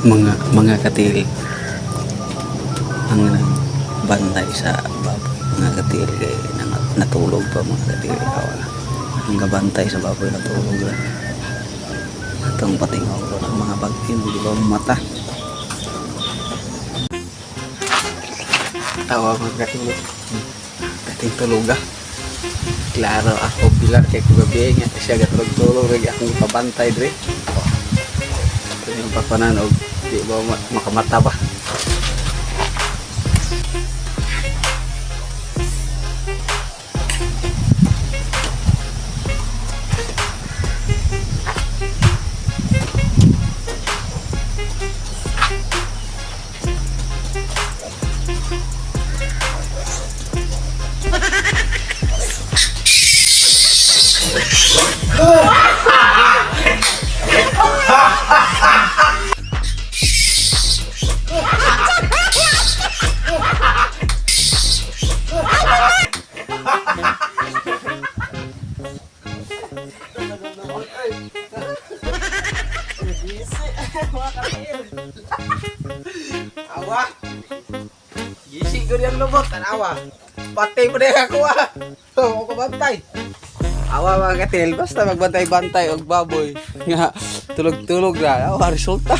mga katil ang bantay sa baboy. Mga katil kay natulog pa mga katil kawa. Ang gabantay sa baboy natulog ra. Itong patingaw ko ng mga bagkin di ba mata. Tawa mga katil. Kating tuluga. Klaro ako bilar kay kugabi nga siya gatulog-tulog lagi akong ipabantay dre. Ito yung pagpananog di ba makamata ba. Awa. Gisi ko yang lubot awa. Patay pa din ako ah. So, ako bantay. Awa mga katil, basta magbantay-bantay og baboy nga tulog-tulog ra. Awa resulta.